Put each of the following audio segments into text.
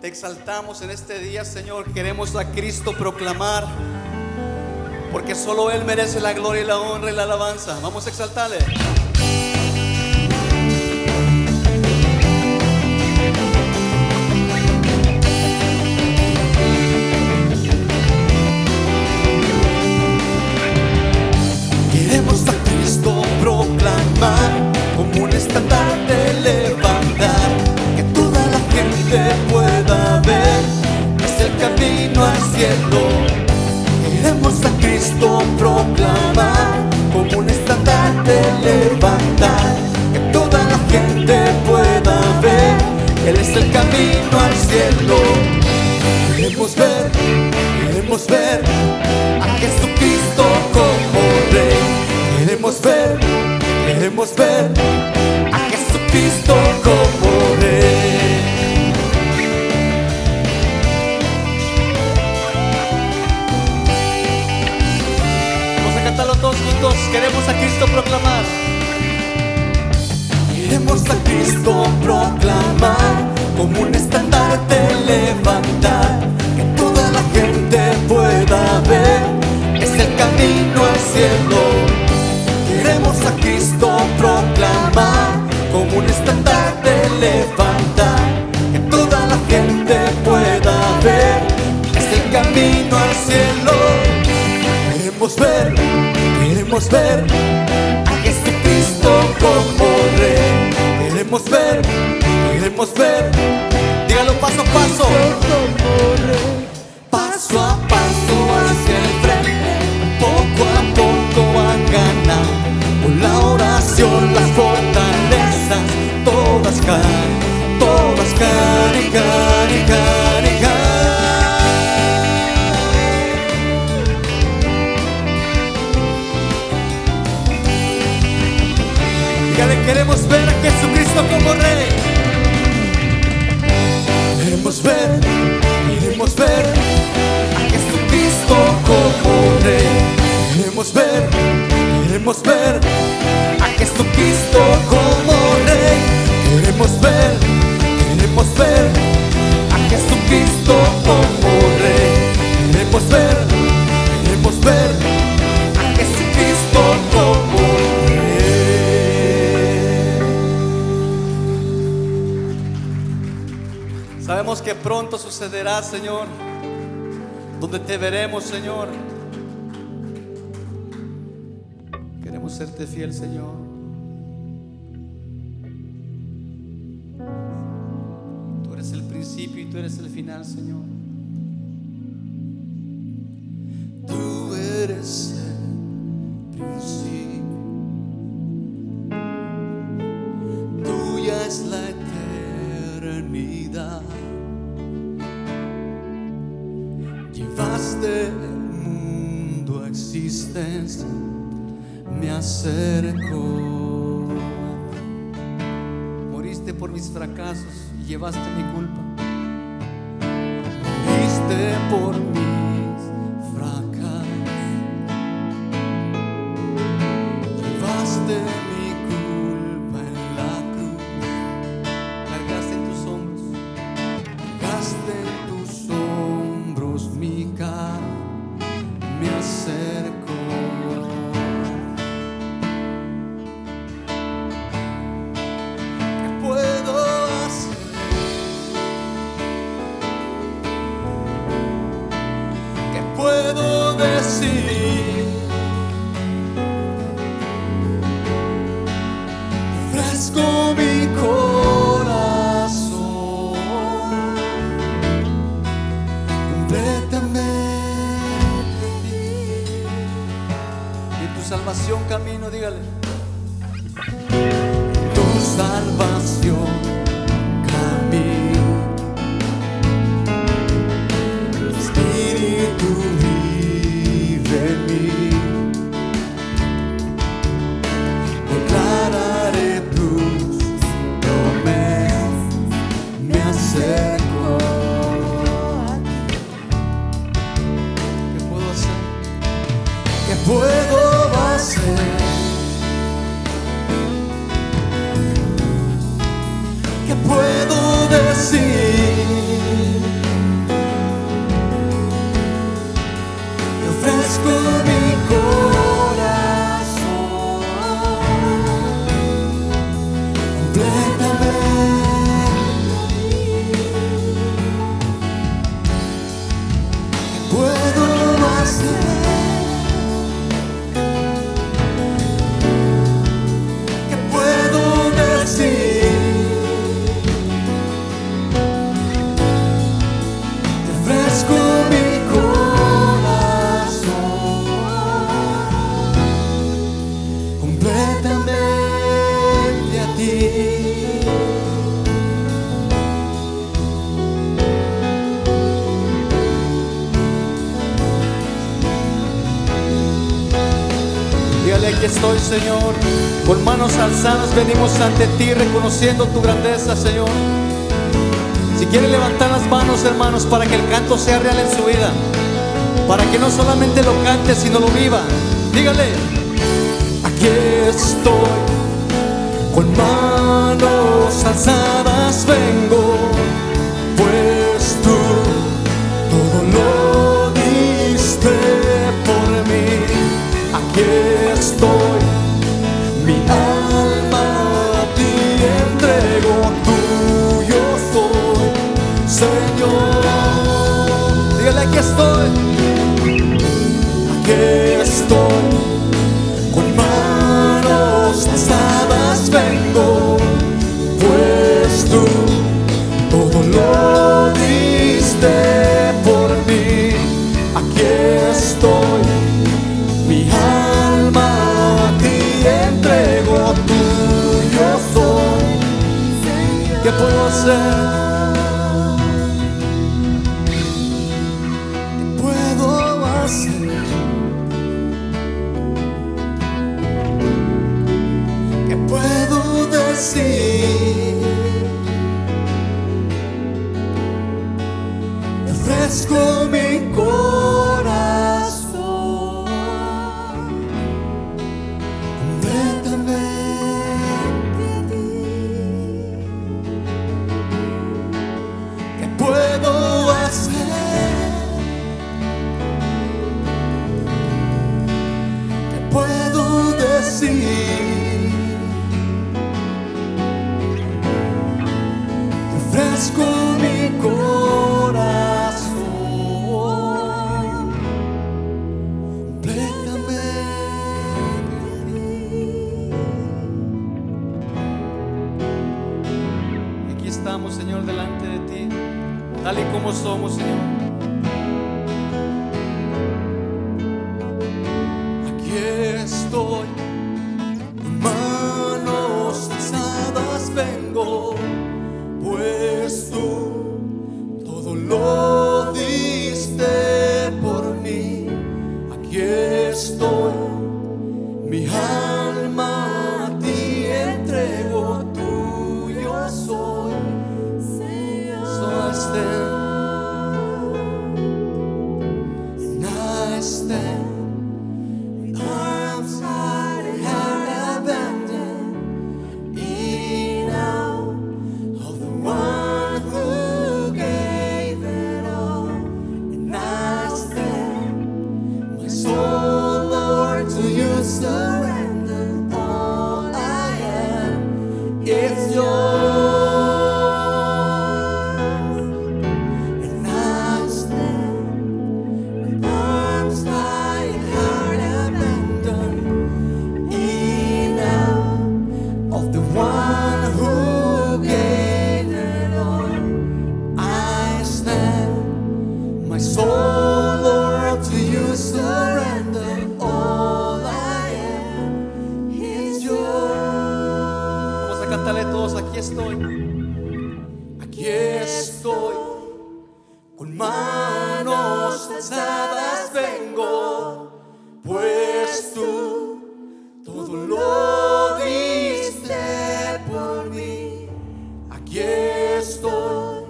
Te exaltamos en este día, Señor. Queremos a Cristo proclamar, porque solo Él merece la gloria y la honra y la alabanza. Vamos a exaltarle. Queremos a Cristo proclamar, como un estandarte levantar, que toda la gente pueda ver, es el camino al cielo. Queremos a Cristo proclamar, como un estandarte levantar, que toda la gente pueda ver, Él es el camino al cielo. Queremos ver a Jesucristo como Rey. Queremos ver a Jesucristo como Rey. Vamos a cantarlo todos juntos. Queremos a Cristo proclamar. Queremos a Cristo proclamar, como un estandarte levantar, que toda la gente pueda ver, es el camino al cielo. Queremos a Cristo proclamar, como un estandarte levantar, que toda la gente pueda ver, es el camino al cielo. Queremos ver a Jesucristo como Rey. Queremos ver, dígalo paso a paso, paso a paso hacia el frente, poco a poco van ganando. Con la oración las fortalezas todas caen y caen y caen y caen. Dígale, queremos ver a Jesucristo como Rey. Queremos ver a Jesucristo como Rey. Queremos ver a Jesucristo como Rey. Queremos ver a Jesucristo como Rey. Queremos ver a Jesucristo como Rey. Sabemos que pronto sucederá, Señor, donde te veremos, Señor. Queremos serte fiel, Señor. Tú eres el principio y tú eres el final, Señor. Tú eres el principio, tuya es la eternidad. Llevaste el mundo a existencia, me acercó. Moriste por mis fracasos y llevaste mi culpa. Moriste por mis fracasos, llevaste mi culpa en la cruz. Cargaste en tus hombros, cargaste en tus hombros mi carga, me acercó. Puedo decir, ofrezco mi corazón completamente. Y en tu salvación camino, dígale. Tu salvación camino, Espíritu vive en mí. Declararé tus promesas, me acerco a ti. ¿Qué puedo hacer? ¿Qué puedo hacer? ¿Qué puedo decir? estoy, Señor. Con manos alzadas venimos ante ti reconociendo tu grandeza, Señor. Si quiere levantar las manos, hermanos, para que el canto sea real en su vida, para que no solamente lo cante, sino lo viva, dígale: aquí estoy, con manos alzadas vengo, pues tú todo lo diste por mí. Aquí estoy, mi alma a ti entrego, tuyo soy, Señor. Dígale: aquí estoy, aquí estoy, con manos alzadas vengo, pues tú todo lo diste por mí. Aquí estoy, mi alma a ti entrego, tuyo soy. ¿Qué puedo hacer? ¿Qué puedo hacer? ¿Qué puedo decir? Te ofrezco mi corazón completamente a ti. ¿Qué puedo hacer? ¿Qué puedo decir? Te ofrezco mi corazón completamente a ti. Aquí estamos, Señor, delante de ti, tal y como somos, Señor. Aquí estoy, con manos alzadas vengo, pues tú todo lo diste por mí. Aquí estoy, mi alma a ti entrego, tuyo soy, Señor. So I stand, and I stand with arms wide and heart abandoned, in awe of the one who gave it all. And I stand, my soul, Lord, to you surrender. All I am is yours. And I stand with arms wide and heart abandoned, in awe of the one who gave it all. I stand, my soul, Lord, to you surrender. All I am is yours. Vamos a cantarle todos: aquí estoy, aquí estoy, con manos alzadas vengo, pues tú todo lo diste por mí. Aquí estoy,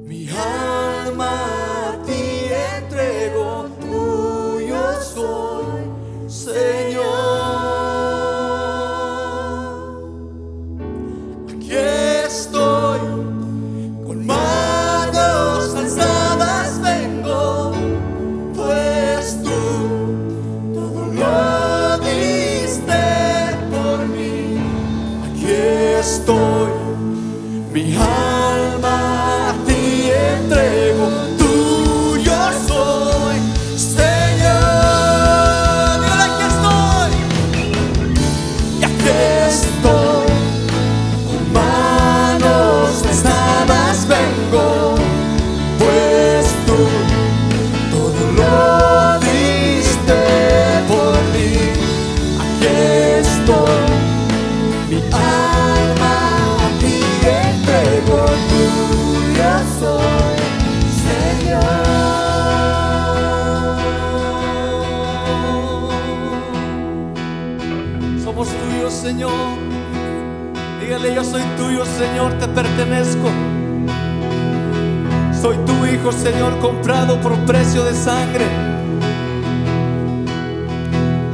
mi alma a ti entrego, tuyo soy, Señor. Aquí estoy, con manos alzadas vengo, pues tú todo lo diste por mí. Aquí estoy, mi alma a ti entrego, tuyo soy, Señor. Dígale: aquí estoy. Señor. Dígale: yo soy tuyo, Señor, te pertenezco. Soy tu hijo, Señor, comprado por precio de sangre.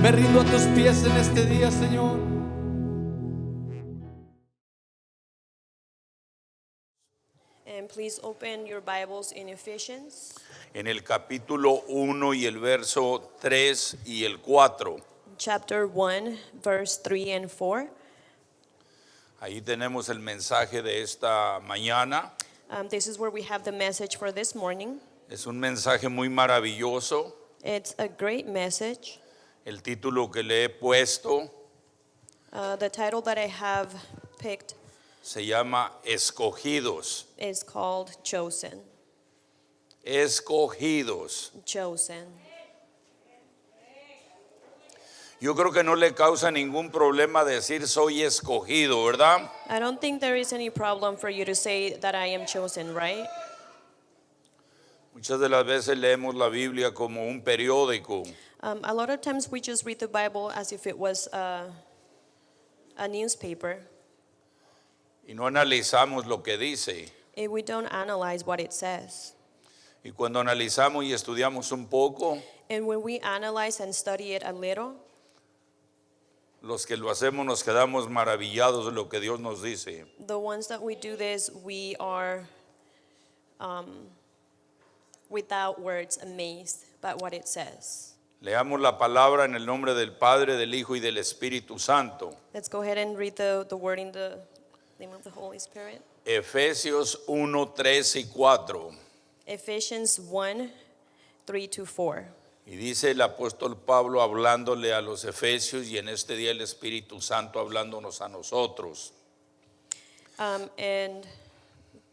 Me rindo a tus pies en este día, Señor. And please open your Bibles in Ephesians, En el capítulo 1 y el verso 3 y el 4. chapter 1, verse 3 and 4. Ahí tenemos el mensaje de esta mañana. This is where we have the message for this morning. Es un mensaje muy maravilloso. It's a great message. El título que le he puesto The title that I have picked se llama Escogidos. is called Chosen. Escogidos. Chosen. Yo creo que no le causa ningún problema decir soy escogido, ¿verdad? I don't think there is any problem for you to say that I am chosen, right? Muchas de las veces leemos la Biblia como un periódico. A lot of times we just read the Bible as if it was a newspaper, Y no analizamos lo que dice. and we don't analyze what it says. Y cuando analizamos y estudiamos un poco, And when we analyze and study it a little, los que lo hacemos nos quedamos maravillados de lo que Dios nos dice. the ones that we do this, we are without words amazed by what it says. Leamos la palabra en el nombre del Padre, del Hijo y del Espíritu Santo. Let's go ahead and read the word in the name of the Holy Spirit. Efesios 1, 3 y 4. Ephesians 1, 3 to 4. Y dice el apóstol Pablo hablándole a los efesios y en este día el Espíritu Santo hablándonos a nosotros. And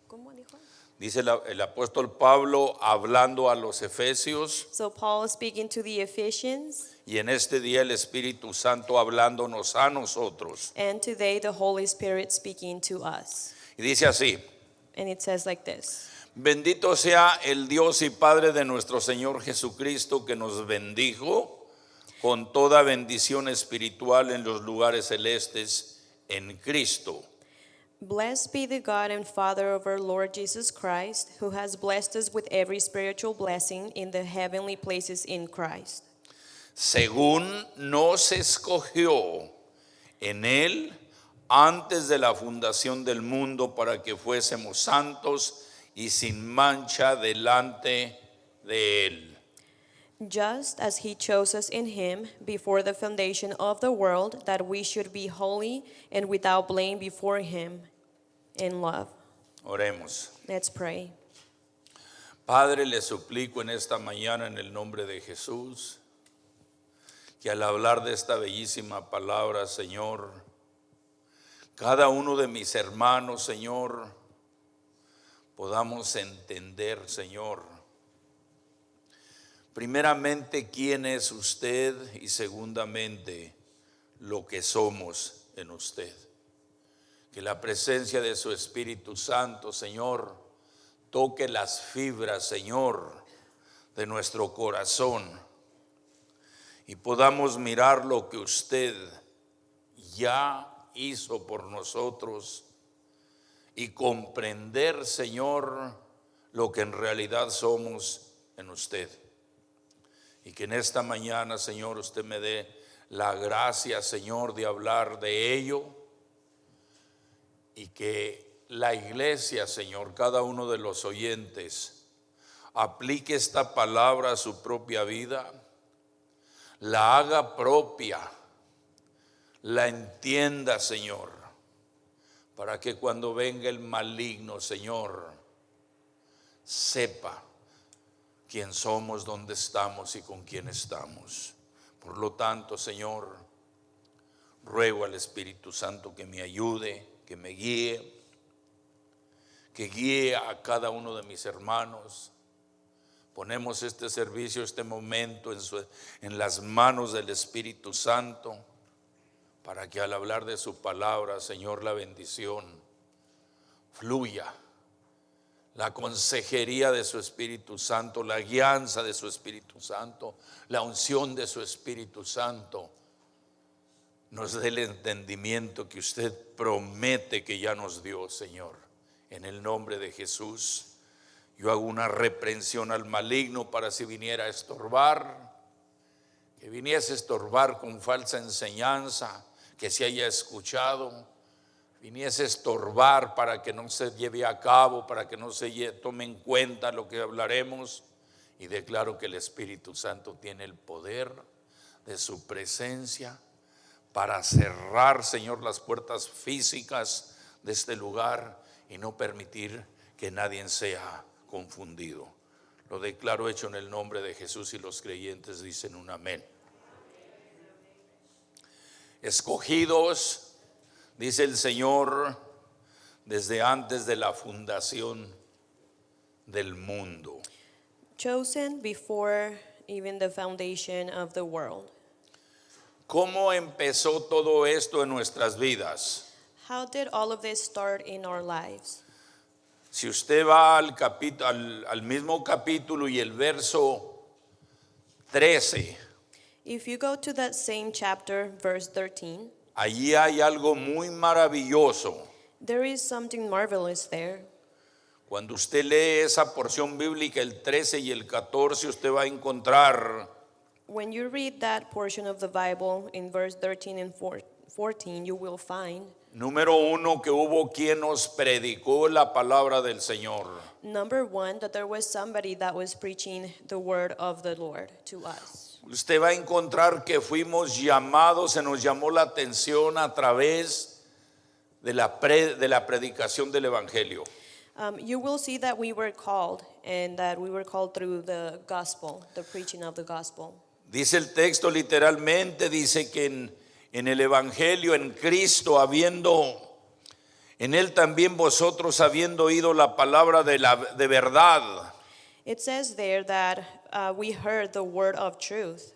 ¿cómo dijo? Dice el apóstol Pablo hablando a los efesios So Paul is speaking to the Ephesians, y en este día el Espíritu Santo hablándonos a nosotros. and today the Holy Spirit speaking to us. Y dice así: And it says like this: bendito sea el Dios y Padre de nuestro Señor Jesucristo, que nos bendijo con toda bendición espiritual en los lugares celestes en Cristo. Blessed be the God and Father of our Lord Jesus Christ, who has blessed us with every spiritual blessing in the heavenly places in Christ, Según nos escogió en Él antes de la fundación del mundo para que fuésemos santos y sin mancha delante de Él. just as he chose us in him before the foundation of the world, that we should be holy and without blame before him in love. Oremos. Let's pray. Padre, le suplico en esta mañana en el nombre de Jesús que al hablar de esta bellísima palabra, Señor, cada uno de mis hermanos, Señor, podamos entender, Señor, primeramente quién es usted y segundamente lo que somos en usted. Que la presencia de su Espíritu Santo, Señor, toque las fibras, Señor, de nuestro corazón y podamos mirar lo que usted ya hizo por nosotros y comprender, Señor, lo que en realidad somos en usted. Y que en esta mañana, Señor, usted me dé la gracia, Señor, de hablar de ello y que la iglesia, Señor, cada uno de los oyentes, aplique esta palabra a su propia vida, la haga propia, la entienda, Señor, para que cuando venga el maligno, Señor, sepa quién somos, dónde estamos y con quién estamos. Por lo tanto, Señor, ruego al Espíritu Santo que me ayude, que me guíe, que guíe a cada uno de mis hermanos. Ponemos este servicio, este momento en las manos del Espíritu Santo, para que al hablar de su palabra, Señor, la bendición fluya, la consejería de su Espíritu Santo, la guianza de su Espíritu Santo, la unción de su Espíritu Santo nos dé el entendimiento que usted promete que ya nos dio, Señor. En el nombre de Jesús, yo hago una reprensión al maligno para si viniera a estorbar, que viniese a estorbar con falsa enseñanza, que se haya escuchado, viniese a estorbar para que no se lleve a cabo, para que no se tome en cuenta lo que hablaremos. Y declaro que el Espíritu Santo tiene el poder de su presencia para cerrar, Señor, las puertas físicas de este lugar y no permitir que nadie sea confundido. Lo declaro hecho en el nombre de Jesús, y los creyentes dicen un amén. Escogidos, dice el Señor, desde antes de la fundación del mundo. Chosen before even the foundation of the world. ¿Cómo empezó todo esto en nuestras vidas? How did all of this start in our lives? Si usted va al mismo capítulo y el verso 13, If you go to that same chapter, verse 13, allí hay algo muy maravilloso. there is something marvelous there. Cuando usted lee esa porción bíblica, el 13 y el 14, usted va a encontrar When you read that portion of the Bible in verse 13 and 14, you will find, número 1, que hubo quien nos predicó la palabra del Señor. number one, that there was somebody that was preaching the word of the Lord to us. Usted va a encontrar que fuimos llamados, se nos llamó la atención a través de la predicación del Evangelio. You will see that we were called, and that we were called through the gospel, the preaching of the gospel. Dice el texto literalmente, dice que en el Evangelio, en Cristo, en Él también vosotros habiendo oído la palabra de verdad. It says there that we heard the word of truth,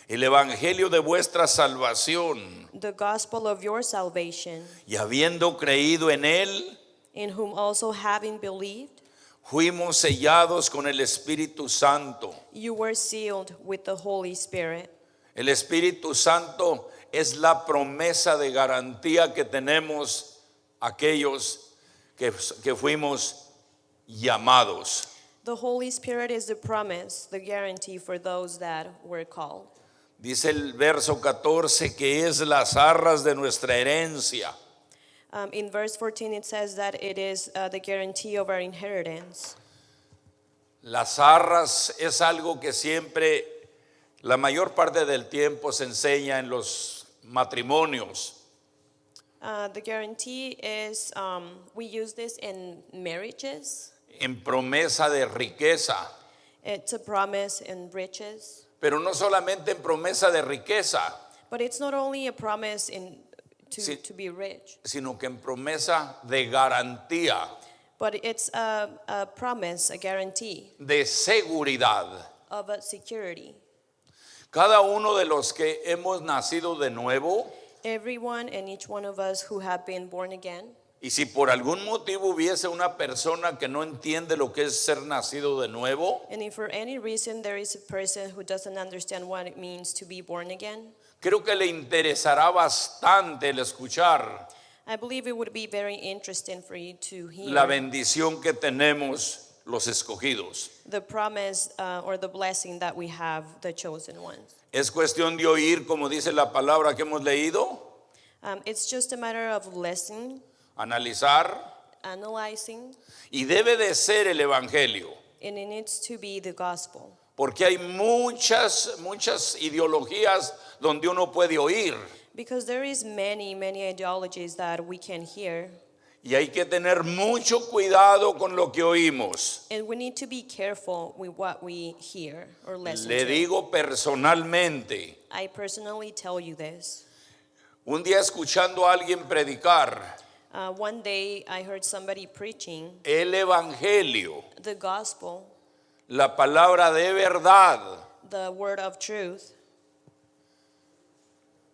El Evangelio de vuestra salvación, the gospel of your salvation, y habiendo creído en Él, in whom also having believed, fuimos sellados con el Espíritu Santo. you were sealed with the Holy Spirit. El Espíritu Santo es la promesa de garantía que tenemos aquellos que fuimos llamados. The Holy Spirit is the promise, the guarantee for those that were called. Dice el verso 14 que es las arras de nuestra herencia. In verse 14 it says that it is the guarantee of our inheritance. Las arras es algo que siempre, la mayor parte del tiempo, se enseña en los matrimonios. The guarantee is, we use this in marriages. En promesa de riqueza, It's a promise in riches. pero no solamente en promesa de riqueza, But it's not only a promise Sí. to be rich, sino que en promesa de garantía, but it's a promise, a guarantee de seguridad. of a security. Cada uno de los que hemos nacido de nuevo, Everyone and each one of us who have been born again, y si por algún motivo hubiese una persona que no entiende lo que es ser nacido de nuevo, and if for any reason there is a person who doesn't understand what it means to be born again, creo que le interesará bastante el escuchar I believe it would be very interesting for you to hear la bendición que tenemos los escogidos. the promise or the blessing that we have, the chosen ones. Es cuestión de oír, como dice la palabra que hemos leído, It's just a matter of listening, analizar, analyzing, y debe de ser el Evangelio, and it needs to be the gospel. porque hay muchas ideologías donde uno puede oír, Because there is many ideologies that we can hear, y hay que tener mucho cuidado con lo que oímos. and we need to be careful with what we hear or listen Le to. digo personalmente, I personally tell you this. un día escuchando a alguien predicar One day I heard somebody preaching el Evangelio, the gospel, la palabra de verdad, the word of truth,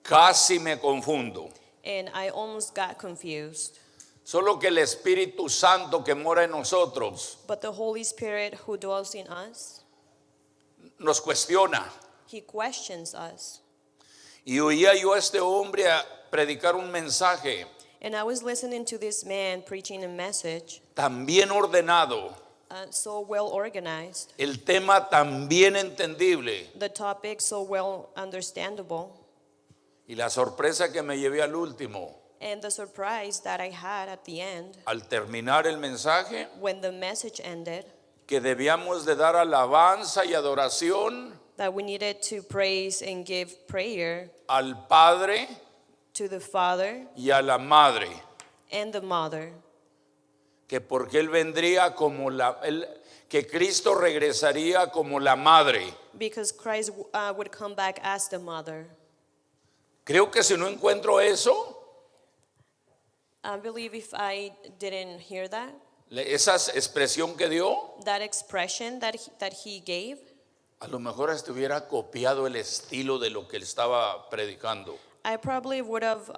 casi me confundo. and I almost got confused. Solo que el Espíritu Santo que mora en nosotros But the Holy Spirit who dwells in us, nos cuestiona. He questions us. Y oía yo a este hombre a predicar un mensaje And I was listening to this man preaching a message, tan bien ordenado, so well organized, el tema tan bien entendible. the topic so well understandable, Y la sorpresa que me llevé al último, and the surprise that I had at the end al terminar el mensaje, when the message ended, que debíamos de dar alabanza y adoración that we needed to praise and give prayer al Padre to the Father y a la Madre, and the Mother, que porque Él vendría como que Cristo regresaría como la Madre. because Christ would come back as the Mother. Creo que si no encuentro eso, I believe if I didn't hear that, esa expresión que dio, that expression that he gave, a lo mejor estuviera copiado el estilo de lo que él estaba predicando. I probably would have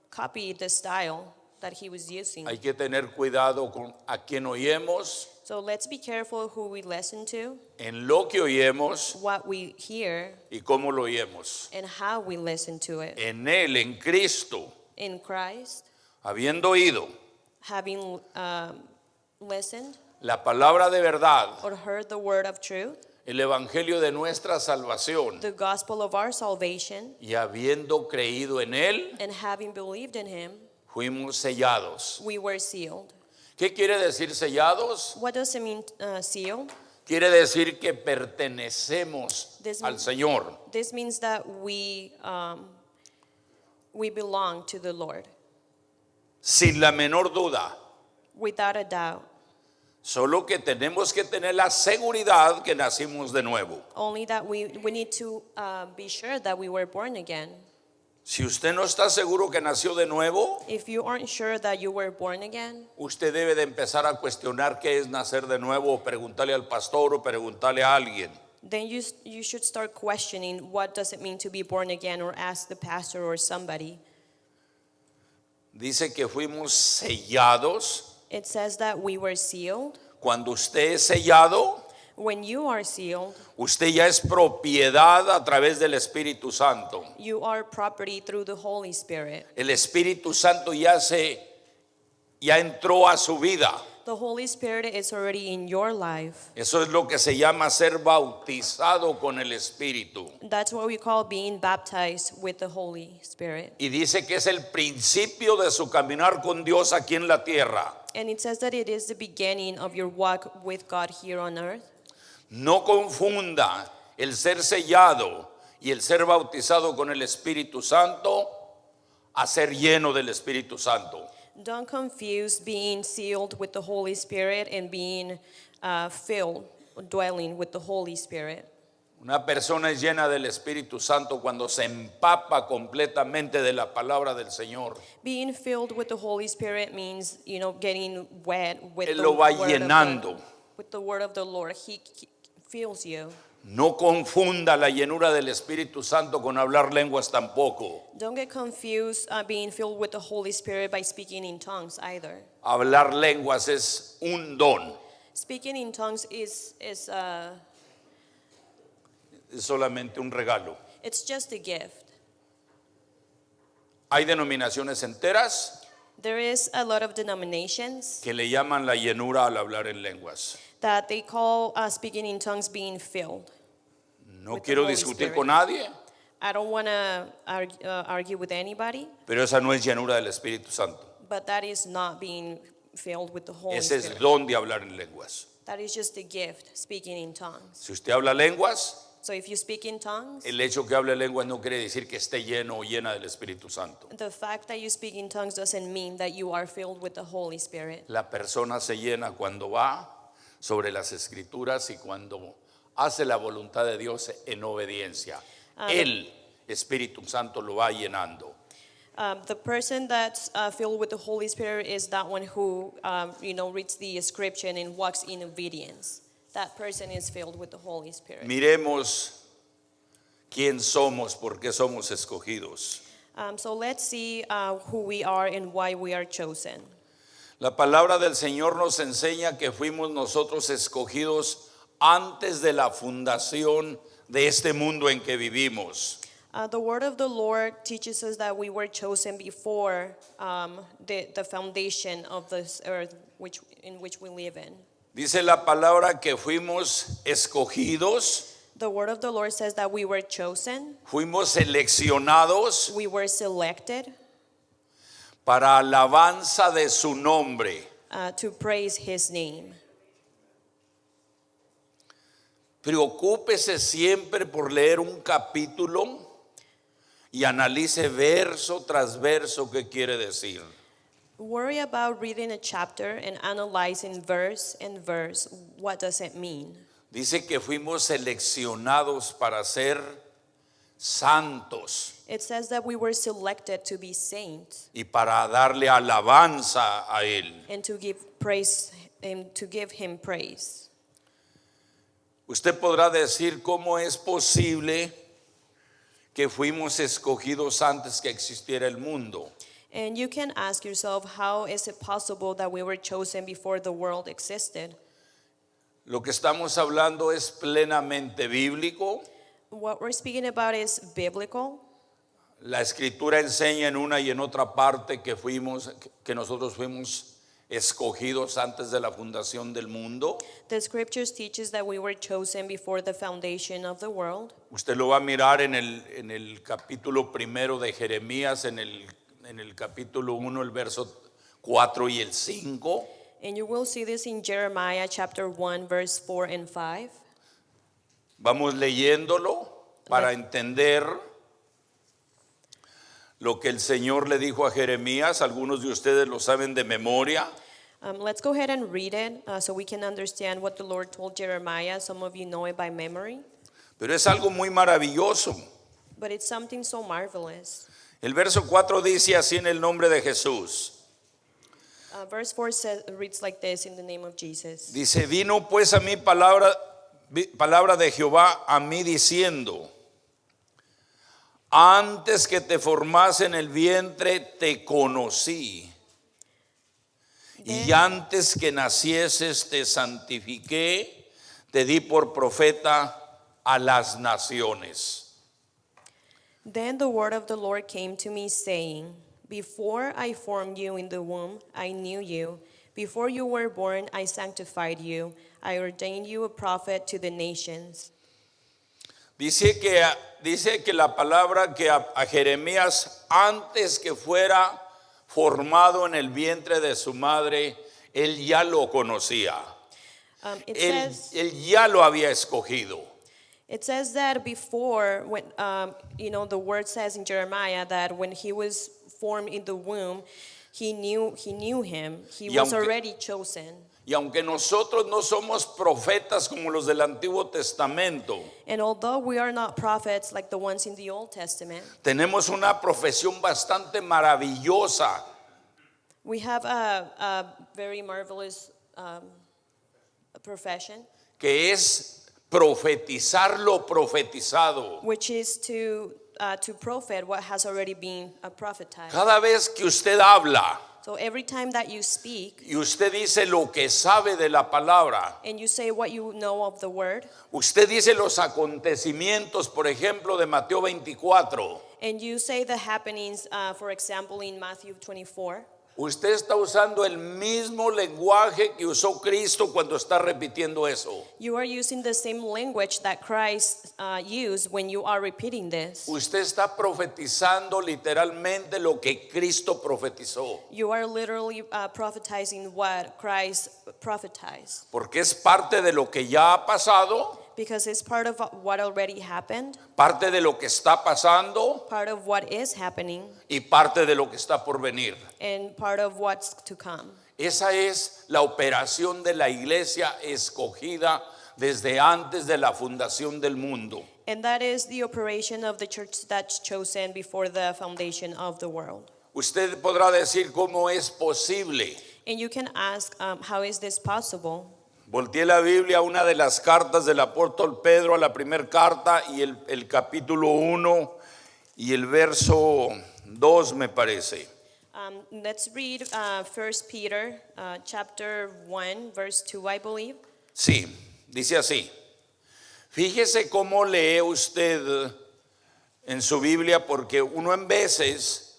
copied the style that he was using. Hay que tener cuidado con a quién oímos, So let's be careful who we listen to, en lo que oímos what we hear, y cómo lo oímos. and how we listen to it. En Él, en Cristo, In Christ, habiendo oído having listened la palabra de verdad, or heard the word of truth, el evangelio de nuestra salvación, the gospel of our salvation, y habiendo creído en Él, and having believed in him, fuimos sellados. we were sealed. ¿Qué quiere decir sellados? What does it mean, sealed? Quiere decir que pertenecemos This al means- Señor. This means that we belong to the Lord, Sin la menor duda. without a doubt. Solo que tenemos que tener la seguridad que nacimos de nuevo. Only that we need to be sure that we were born again. Si usted no está seguro que nació de nuevo, If you aren't sure that you were born again, usted debe de empezar a cuestionar qué es nacer de nuevo, o preguntarle al pastor o preguntarle a alguien. then you should start questioning what does it mean to be born again, or ask the pastor or somebody. Dice que fuimos sellados. It says that we were sealed. Cuando usted es sellado, When you are sealed, usted ya es propiedad a través del Espíritu Santo. you are property through the Holy Spirit. El Espíritu Santo ya entró a su vida. The Holy Spirit is already in your life. Eso es lo que se llama ser bautizado con el Espíritu. That's what we call being baptized with the Holy Spirit. Y dice que es el principio de su caminar con Dios aquí en la tierra. And it says that it is the beginning of your walk with God here on earth. No confunda el ser sellado y el ser bautizado con el Espíritu Santo a ser lleno del Espíritu Santo. Don't confuse being sealed with the Holy Spirit and being filled, dwelling with the Holy Spirit. Una persona es llena del Espíritu Santo cuando se empapa completamente de la palabra del Señor. Being filled with the Holy Spirit means, getting wet with Él the lo va word llenando. with the word of the Lord. He fills you. No confunda la llenura del Espíritu Santo con hablar lenguas tampoco. Don't get confused being filled with the Holy Spirit by speaking in tongues either. Hablar lenguas es un don. Speaking in tongues is Es solamente un regalo. it's just a gift. Hay denominaciones enteras There is a lot of denominations que le llaman la llenura al hablar en lenguas. that they call speaking in tongues being filled. No With the quiero Holy discutir Spirit. con nadie, I don't want to argue with anybody, pero esa no es llenura del Espíritu Santo. but that is not being filled with the Holy Ese es Spirit. don de hablar en lenguas. That is just a gift, speaking in tongues. Si usted habla lenguas, So if you speak in tongues, el hecho que hable lenguas no quiere decir que esté lleno o llena del Espíritu Santo. the fact that you speak in tongues doesn't mean that you are filled with the Holy Spirit. La persona se llena cuando va sobre las Escrituras y cuando hace la voluntad de Dios en obediencia. El Espíritu Santo lo va llenando. The person that's filled with the Holy Spirit is that one who, reads the scripture and walks in obedience. That person is filled with the Holy Spirit. Miremos quién somos, por qué somos escogidos. So let's see who we are and why we are chosen. La palabra del Señor nos enseña que fuimos nosotros escogidos antes de la fundación de este mundo en que vivimos. The word of the Lord teaches us that we were chosen before the foundation of this earth in which we live in. Dice la palabra que fuimos escogidos, The word of the Lord says that we were chosen, fuimos seleccionados we were selected para alabanza de su nombre. to praise His name. Preocúpese siempre por leer un capítulo y analice verso tras verso qué quiere decir. Worry about reading a chapter and analyzing verse and verse. What does it mean? Dice que fuimos seleccionados para ser santos It says that we were selected to be saints y para darle alabanza a Él. and to give praise and to give Him praise. Usted podrá decir cómo es posible que fuimos escogidos antes que existiera el mundo. And you can ask yourself, how is it possible that we were chosen before the world existed? Lo que estamos hablando es plenamente bíblico. What we're speaking about is biblical. La escritura enseña en una y en otra parte que nosotros fuimos escogidos antes de la fundación del mundo. The scriptures teaches that we were chosen before the foundation of the world. Usted lo va a mirar en el capítulo primero de Jeremías, en el capítulo 1, el verso 4 y el 5. And you will see this in Jeremiah chapter 1, verse 4 and 5. Vamos leyéndolo para entender lo que el Señor le dijo a Jeremías. Algunos de ustedes lo saben de memoria. Let's go ahead and read it so we can understand what the Lord told Jeremiah. Some of you know it by memory, Pero es algo muy maravilloso. but it's something so marvelous. El verso 4 dice así en el nombre de Jesús. Verse 4 reads like this in the name of Jesus. Dice, vino pues a mí palabra de Jehová a mí diciendo, antes que te formase en el vientre te conocí, y antes que nacieses te santifiqué, te di por profeta a las naciones. Then the word of the Lord came to me, saying, before I formed you in the womb, I knew you. Before you were born, I sanctified you. I ordained you a prophet to the nations. Dice que la palabra que a Jeremías, antes que fuera formado en el vientre de su madre, él ya lo conocía. Él ya lo había escogido. It says that before, when the word says in Jeremiah that when he was formed in the womb, he knew him. He was already chosen. Y aunque nosotros no somos profetas como los del Antiguo Testamento, And although we are not prophets like the ones in the Old Testament, tenemos una profesión bastante maravillosa, we have a very marvelous profession, que es profetizar lo profetizado. which is to prophet what has already been prophesied. Cada vez que usted habla So every time that you speak y usted dice lo que sabe de la palabra, and you say what you know of the word, usted dice los acontecimientos, por ejemplo, de Mateo 24, and you say the happenings, for example, in Matthew 24, usted está usando el mismo lenguaje que usó Cristo cuando está repitiendo eso. you are using the same language that Christ used when you are repeating this. Usted está profetizando literalmente lo que Cristo profetizó, You are literally prophetizing what Christ prophesied, porque es parte de lo que ya ha pasado, because it's part of what already happened, parte de lo que está pasando part of what is happening, y parte de lo que está por venir. and part of what's to come. Esa es la operación de la iglesia escogida desde antes de la fundación del mundo. And that is the operation of the church that's chosen before the foundation of the world. Usted podrá decir cómo es posible. And you can ask, how is this possible? Volteé la Biblia a una de las cartas del apóstol Pedro, a la primera carta, y el capítulo 1 y el verso 2 me parece. Let's read 1 Peter chapter 1, verse 2, I believe. Sí, dice así. Fíjese cómo lee usted en su Biblia, porque uno en veces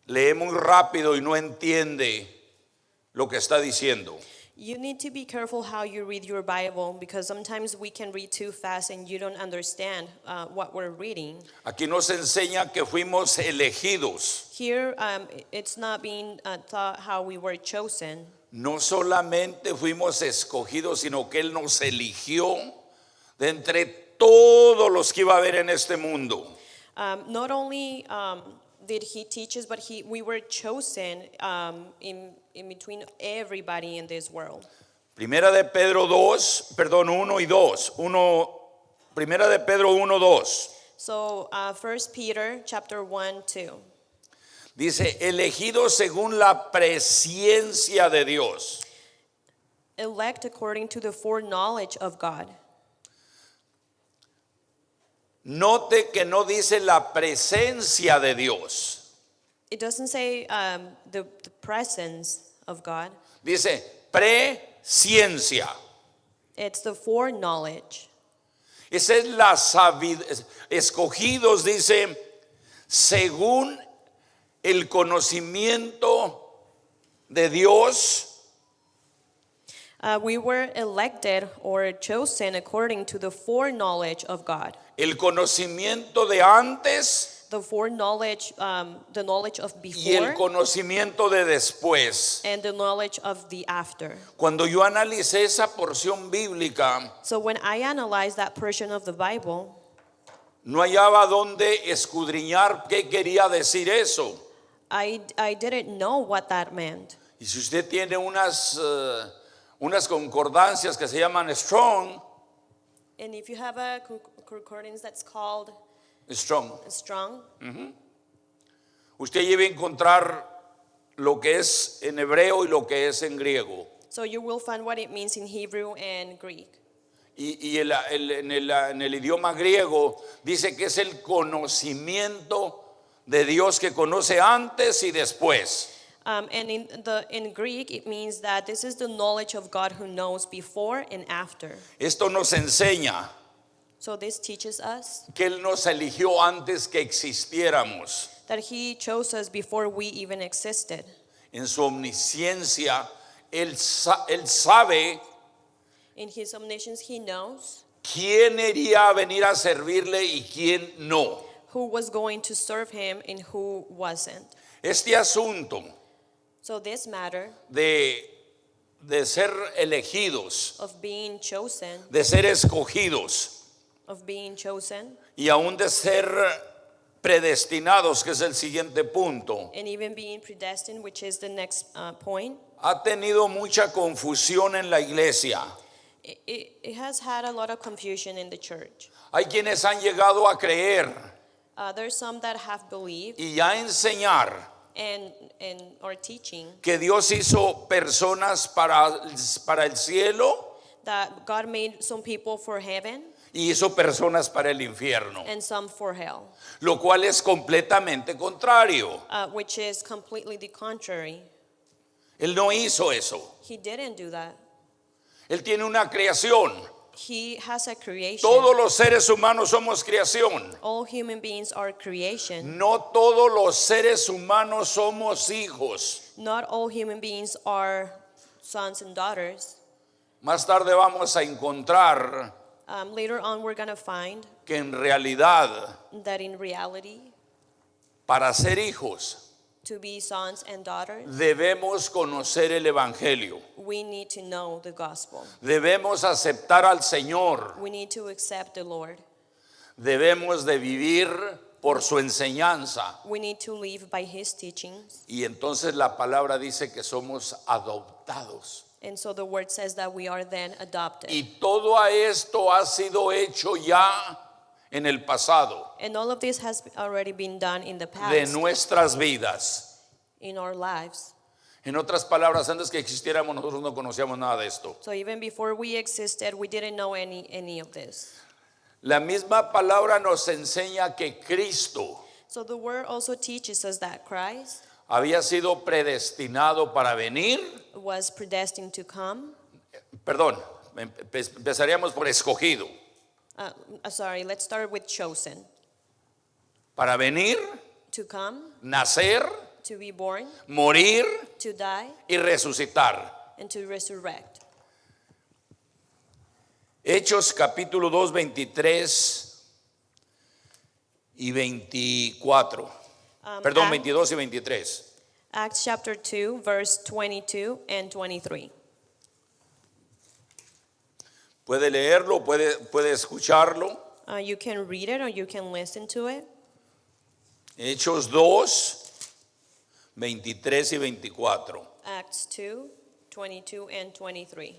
lee muy rápido y no entiende lo que está diciendo. You need to be careful how you read your Bible because sometimes we can read too fast and you don't understand what we're reading. Aquí nos enseña que fuimos elegidos. Here, it's not being taught how we were chosen. No solamente fuimos escogidos, sino que Él nos eligió de entre todos los que iba a haber en este mundo. Not only did he teach us, but we were chosen in between everybody in this world. Primera de Pedro 1 y 2. Primera de Pedro 1, 2. So 1 Peter chapter 1, 2. Dice, elegidos según la presciencia de Dios. Elect according to the foreknowledge of God. Note que no dice la presencia de Dios. It doesn't say the presence of God. Dice presciencia. It's the foreknowledge. Esa es la sabiduría. Escogidos, dice, según el conocimiento de Dios. We were elected or chosen according to the foreknowledge of God. El conocimiento de antes The foreknowledge, the knowledge of y el before conocimiento de después. and the knowledge of the after. Cuando yo analicé esa porción bíblica, So when I analyzed that portion of the Bible, no hallaba dónde escudriñar qué quería decir eso. I didn't know what that meant. Y si usted tiene unas concordancias que se llaman Strong, And if you have a concordance that's called Strong, strong, usted lleva a encontrar lo que es en hebreo y lo que es en griego. so you will find what it means in Hebrew and Greek. Y en el idioma griego dice que es el conocimiento de Dios que conoce antes y después. And in Greek, it means that this is the knowledge of God who knows before and after. Esto nos enseña So this teaches us que Él nos eligió antes que existiéramos. that He chose us before we even existed. En su omnisciencia, Él sabe In His omniscience, He knows quién iría a venir a servirle y quién no. who was going to serve Him and who wasn't. Este asunto So this matter de ser elegidos, of being chosen, de ser escogidos y aún de ser predestinados, que es el siguiente punto, and even being predestined, which is the next point, ha tenido mucha confusión en la iglesia. it has had a lot of confusion in the church. Hay quienes han llegado a creer There's some that have believed y a enseñar and are teaching que Dios hizo personas para el cielo that God made some people for heaven y hizo personas para el infierno, and some for hell, lo cual es completamente contrario. which is completely the contrary. Él no hizo eso. He didn't do that. Él tiene una creación. He has a creation. Todos los seres humanos somos creación. All human beings are creation. No todos los seres humanos somos hijos. Not all human beings are sons and daughters. Más tarde vamos a encontrar Later on, we're going to find que en realidad, that in reality, para ser hijos, to be sons and daughters, debemos conocer el Evangelio. we need to know the gospel. Debemos aceptar al Señor. We need to accept the Lord. Debemos de vivir por su enseñanza. We need to live by His teachings. Y entonces la palabra dice que somos adoptados. And so the word says that we are then adopted. Y todo esto ha sido hecho ya en el pasado And all of this has already been done in the de past, nuestras vidas. in our lives. En otras palabras, antes que existiéramos, nosotros no conocíamos nada de esto. So even before we existed, we didn't know any of this. La misma palabra nos enseña que Cristo So the word also teaches us that Christ había sido predestinado para venir. was predestined to come. Perdón, empezaríamos por escogido. Sorry, let's start with chosen. para venir, to come, nacer, to be born, morir to die, y resucitar. and to resurrect. Hechos capítulo 2, 23 y 24. Perdón, 22 y 23. Acts chapter 2, verse 22 and 23. Puede leerlo, puede escucharlo. You can read it or you can listen to it. Hechos 2, 23 y 24. Acts 2, 22 and 23.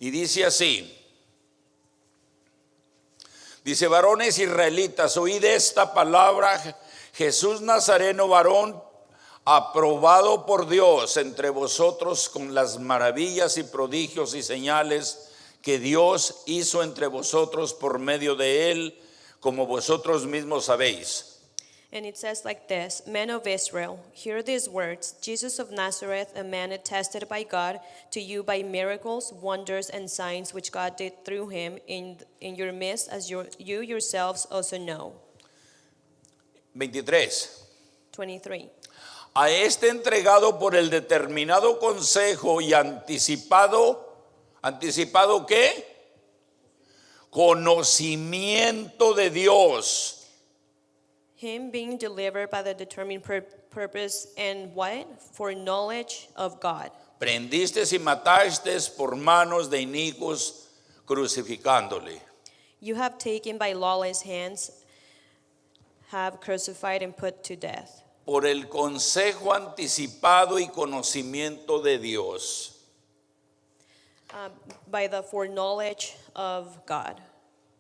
Y dice así. Dice, varones israelitas, oíd esta palabra, Jesús Nazareno, varón aprobado por Dios entre vosotros con las maravillas y prodigios y señales que Dios hizo entre vosotros por medio de él, como vosotros mismos sabéis. And it says like this: Men of Israel, hear these words. Jesus of Nazareth, a man attested by God to you by miracles, wonders, and signs which God did through him in your midst, as you yourselves also know. 23. 23. A este entregado por el determinado consejo y ¿anticipado qué? Conocimiento de Dios. Him being delivered by the determined purpose and what? For knowledge of God. Prendistes y matastes por manos de inicuos crucificándole. You have taken by lawless hands, have crucified and put to death. Por el consejo anticipado y conocimiento de Dios. By the foreknowledge of God.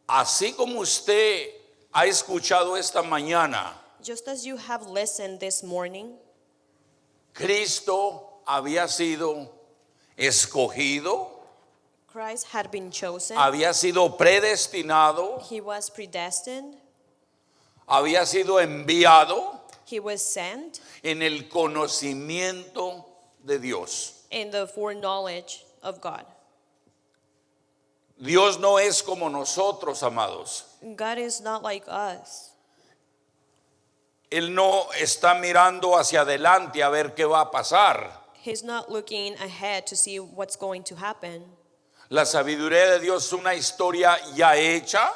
Así como usted ha escuchado esta mañana, Just as you have listened this morning, Cristo había sido escogido, Christ had been chosen. había sido predestinado, He was predestined. había sido enviado He was sent en el conocimiento de Dios. in the foreknowledge of God. Dios no es como nosotros, amados. God is not like us. Él no está mirando hacia adelante a ver qué va a pasar. He's not looking ahead to see what's going to happen. La sabiduría de Dios es una historia ya hecha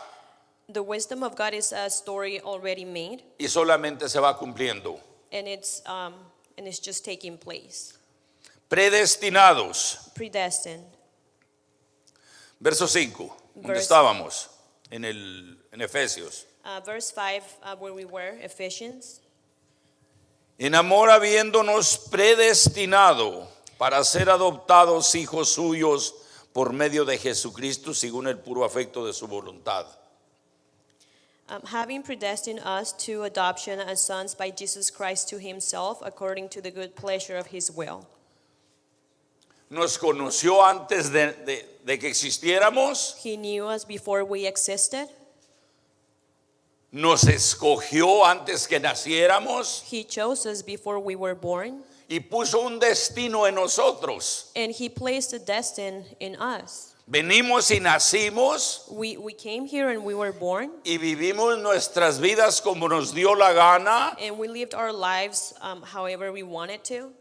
The wisdom of God is a story already made, y solamente se va cumpliendo. and it's just taking place. Predestinados. Predestined. Verso 5. ¿Dónde Verse- estábamos? En Efesios. Verse 5, where we were, Ephesians. En amor habiéndonos predestinado para ser adoptados hijos suyos por medio de Jesucristo según el puro afecto de su voluntad. Having predestined us to adoption as sons by Jesus Christ to himself, according to the good pleasure of his will. Nos conoció antes de que existiéramos, He knew us before we existed. nos escogió antes que naciéramos He chose us before we were born. y puso un destino en nosotros. And he placed a destiny in us. Venimos y nacimos We came here and we were born. y vivimos nuestras vidas como nos dio la gana, And we lived our lives however we wanted to.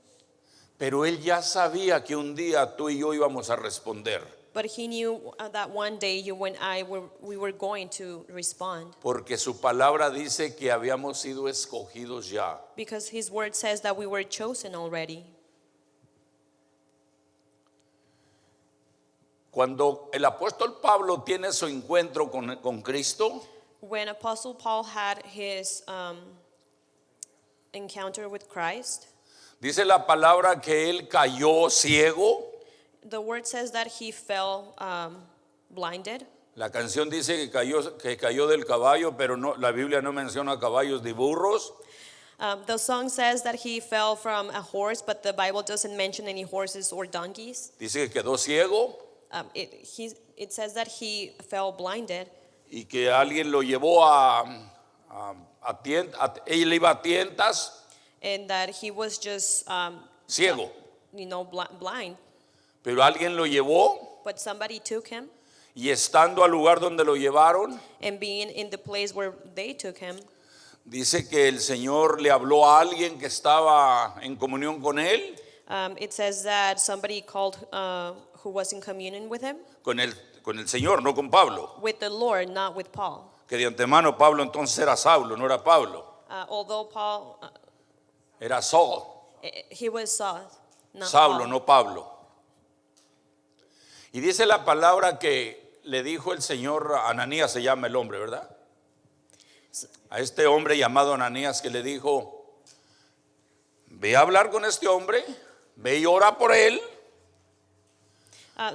pero Él ya sabía que un día tú y yo íbamos a responder. But he knew that one day you and I we were going to respond. Porque su palabra dice que habíamos sido escogidos ya. Because his word says that we were chosen already. Cuando el apóstol Pablo tiene su encuentro con Cristo, When Apostle Paul had his encounter with Christ, dice la palabra que él cayó ciego. the word says that he fell blinded. La canción dice que cayó del caballo, pero no, la Biblia no menciona caballos ni burros. The song says that he fell from a horse, but the Bible doesn't mention any horses or donkeys. Dice que quedó ciego It says that he fell blinded, y que alguien lo llevó él iba a tientas, and that he was just ciego, blind. pero alguien lo llevó But somebody took him, y estando al lugar donde lo llevaron, and being in the place where they took him, Dice que el Señor le habló a alguien que estaba en comunión con él, It says that somebody called who was in communion with him, con el Señor, no con Pablo. with the Lord, not with Paul. Que de antemano Pablo entonces era Saulo, no era Pablo, Although Paul, era Saul. he was Saul, not Saulo, Paul. no Pablo. Y dice la palabra que le dijo el Señor a Ananías, se llama el hombre, ¿verdad? A este hombre llamado Ananías, que le dijo: ve a hablar con este hombre, ve y ora por él,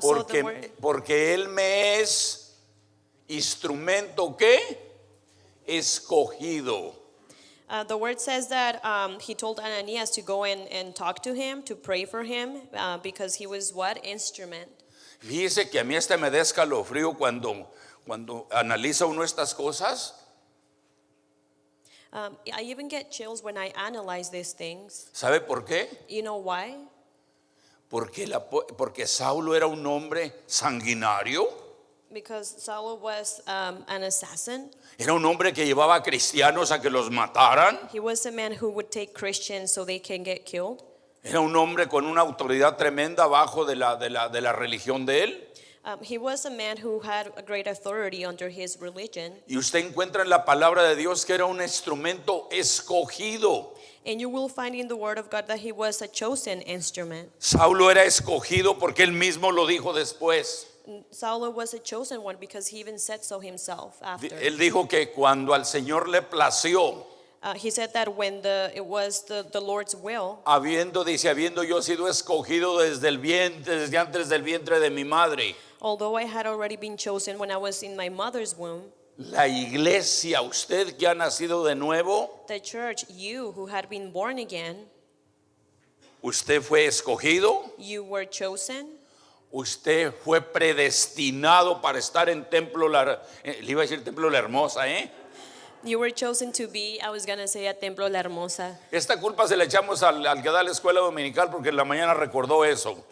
So the word, porque él me es instrumento que escogido. the word says that he told Ananias to go and talk to him, to pray for him, because he was what? Instrument. Fíjese que a mí me da escalofrío cuando analiza uno estas cosas. I even get chills when I analyze these things. ¿Sabe por qué? You know why? Porque Saulo era un hombre sanguinario, Because Saul was an assassin. era un hombre que llevaba a cristianos a que los mataran, He was a man who would take Christians so they can get killed. era un hombre con una autoridad tremenda abajo de la religión de él. He was a man who had a great authority under his religion. Y usted encuentra en la palabra de Dios que era un instrumento escogido. And you will find in the word of God that he was a chosen instrument. Saulo era escogido porque él mismo lo dijo después. Saul was a chosen one because he even said so himself after. Él dijo que cuando al Señor le plació, He said that when it was the Lord's will, habiendo yo sido escogido desde antes del vientre de mi madre. although I had already been chosen when I was in my mother's womb, La iglesia, usted que ha nacido de nuevo, the church, you who had been born again, usted fue escogido, you were chosen. usted fue predestinado para estar en le iba a decir Templo La Hermosa, You were chosen to be, I was going to say, at Templo La Hermosa. Esta culpa se la echamos al que da la escuela dominical porque en la mañana recordó eso.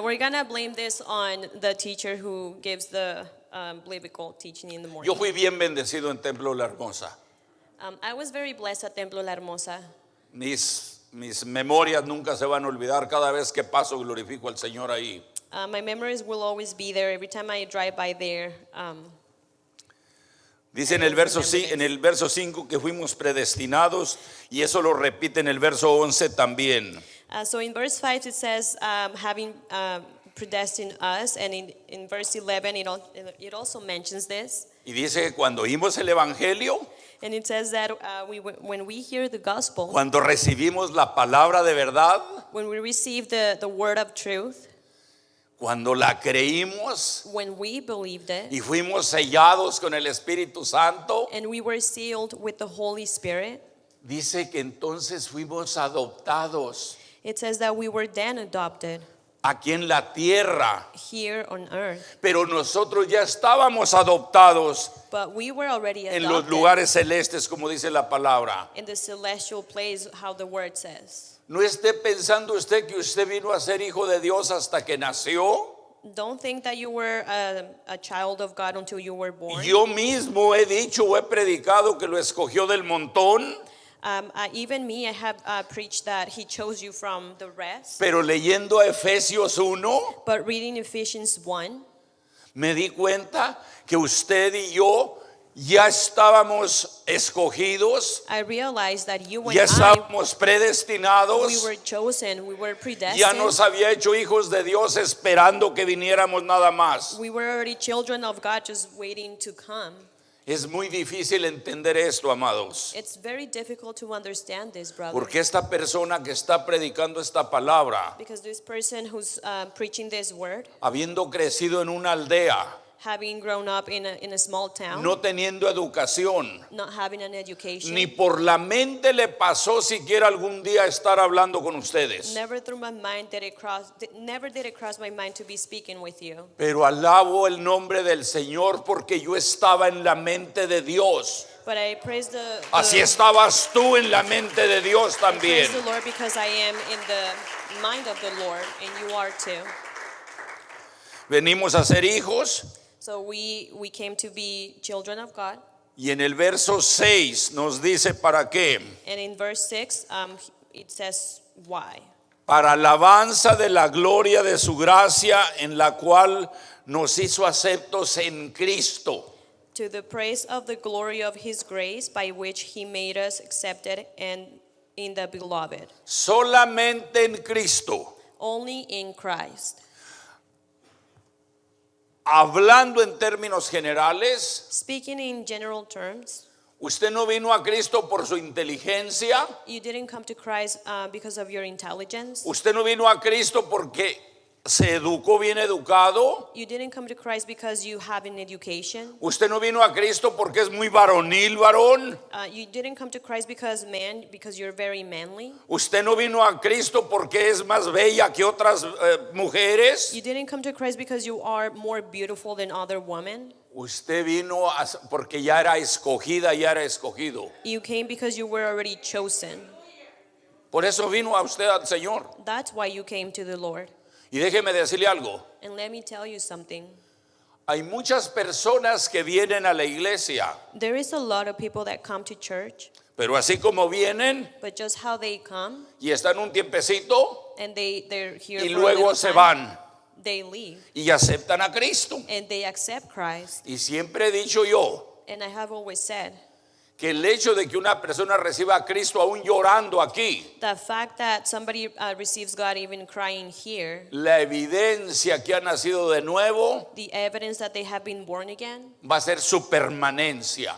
We're going to blame this on the teacher who gives the biblical teaching in the morning. Yo fui bien bendecido en Templo La Hermosa. I was very blessed at Templo La Hermosa. Mis memorias nunca se van a olvidar. Cada vez que paso glorifico al Señor ahí. My memories will always be there. Every time I drive by there, Dice en el verso 5 que fuimos predestinados, y eso lo repite en el verso 11 también. so in verse 5 it says, having predestined us, and in verse 11 it also mentions this. Y dice que cuando oímos el evangelio, And it says that when we hear the gospel, cuando recibimos la palabra de verdad, when we receive the word of truth, cuando la creímos when we believed it, y fuimos sellados con el Espíritu Santo, and we were sealed with the Holy Spirit, dice que entonces fuimos adoptados it says that we were then adopted aquí en la tierra. here on earth. Pero nosotros ya estábamos adoptados But we were already en los adopted lugares celestes, como dice la palabra. in the celestial place, how the word says. No esté pensando usted que usted vino a ser hijo de Dios hasta que nació. Don't think that you were a child of God until you were born. Yo mismo he dicho o he predicado que lo escogió del montón, Even me, I have preached that he chose you from the rest. pero leyendo a Efesios 1, But reading Ephesians 1, me di cuenta que usted y yo ya estábamos escogidos, I realized that you and ya I, estábamos predestinados, we were chosen, we were ya predestined. nos había hecho hijos de Dios esperando que viniéramos nada más. We were already children of God, just waiting to come. Es muy difícil entender esto, amados, It's very difficult to understand this, brother. porque esta persona que está predicando esta palabra, Because this person who's preaching this word, habiendo crecido en una aldea, having grown up in a small town, no teniendo educación, not having an education, ni por la mente le pasó siquiera algún día estar hablando con ustedes. never did it cross my mind to be speaking with you. Pero alabo el nombre del Señor porque yo estaba en la mente de Dios. But I praise the Así estabas tú en la mente de Dios también. praise the Lord because I am in the mind of the Lord, and you are too. Venimos a ser hijos So we came to be children of God, Y en el verso 6 nos dice para qué. And in verse 6, it says why. Para alabanza de la gloria de su gracia en la cual nos hizo aceptos en Cristo. To the praise of the glory of his grace, by which he made us accepted and in the beloved. Solamente en Cristo. Only in Christ. Hablando en términos generales, Speaking in general terms, usted no vino a Cristo por su inteligencia. you didn't come to Christ because of your intelligence. Usted no vino a Cristo porque se educó bien educado. You didn't come to Christ because you have an education. Usted no vino a Cristo porque es muy varonil, varón. You didn't come to Christ because you're very manly. Usted no vino a Cristo porque es más bella que otras mujeres. You didn't come to Christ because you are more beautiful than other women. Usted vino porque ya era escogida, ya era escogido. You came because you were already chosen. Por eso vino a usted al Señor. That's why you came to the Lord. Y déjeme decirle algo. And let me tell you something. Hay muchas personas que vienen a la iglesia, There is a lot of people that come to church, pero así como vienen but just how they come y están un tiempecito and they're here y for a luego little se time, van they leave y aceptan a Cristo. and they accept Christ. Y siempre he dicho yo And I have always said, que el hecho de que una persona reciba a Cristo aún llorando aquí, the fact that somebody receives God even crying here, la evidencia que ha nacido de nuevo the evidence that they have been born again va a ser su permanencia,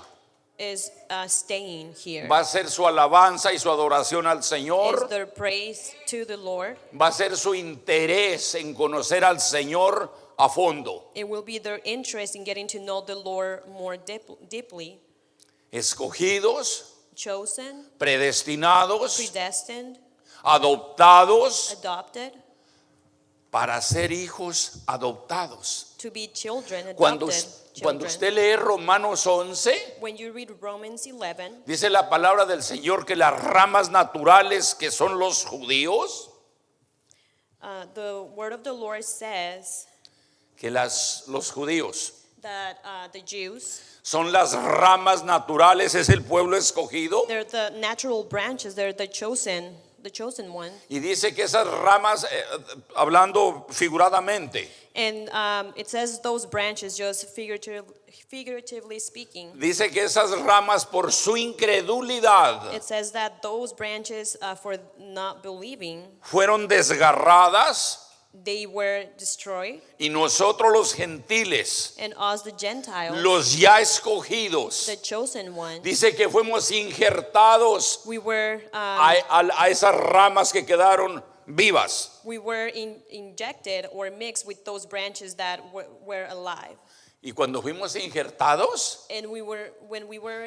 is staying here. va a ser su alabanza y su adoración al Is Señor, their praise to the Lord. va a ser su interés en conocer al Señor a fondo. It will be their interest in getting to know the Lord more deeply. Escogidos, Chosen, predestinados, predestined, adoptados adopted, para ser hijos adoptados. to be children, Cuando adopted usted children. lee Romanos 11, When you read Romans 11, dice la palabra del Señor que las ramas naturales que son los judíos, the word of the Lord says que los judíos that the Jews, son las ramas naturales, es el pueblo escogido. they're the natural branches, they're the chosen one. Y dice que esas ramas, hablando figuradamente, And it says those branches, just figuratively speaking. dice que esas ramas por su incredulidad It says that those branches, for not believing, fueron desgarradas they were destroyed, y nosotros los gentiles, and us, the Gentiles, los ya escogidos, the chosen one, dice que fuimos injertados we were a esas ramas que quedaron vivas. injected or mixed with those branches that were alive. Y cuando fuimos injertados And when we were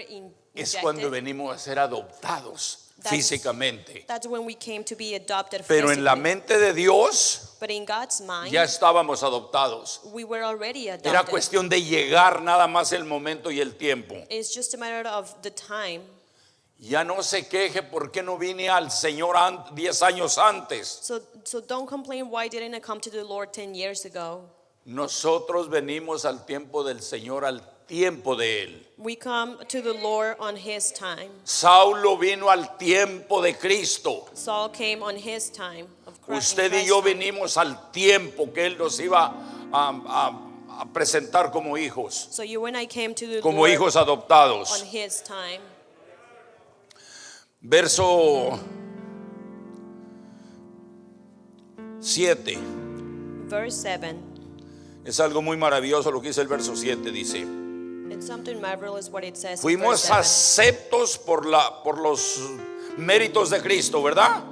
es cuando injected, venimos a ser adoptados físicamente. that's when we came to be adopted Pero en la physically. mente de Dios But in God's mind, ya estábamos adoptados. we were already Era adopted. cuestión de llegar nada más el momento y el tiempo. It's just a matter of the time. Ya no se queje por qué no vine al Señor 10 años antes. So don't complain why didn't I come to the Lord 10 years ago. Nosotros venimos al tiempo del Señor, al tiempo de Él. We come to the Lord on His time. Saulo vino al tiempo de Cristo. Saul came on His time of Christ. Usted y yo venimos al tiempo que Él nos iba a presentar como hijos, So you and I came to the como Lord hijos adoptados. on His time. Verso 7. Verse 7. Es algo muy maravilloso lo que dice el verso 7. Dice: It's something marvelous what it says in fuimos verse 7. aceptos por los méritos de Cristo, ¿verdad?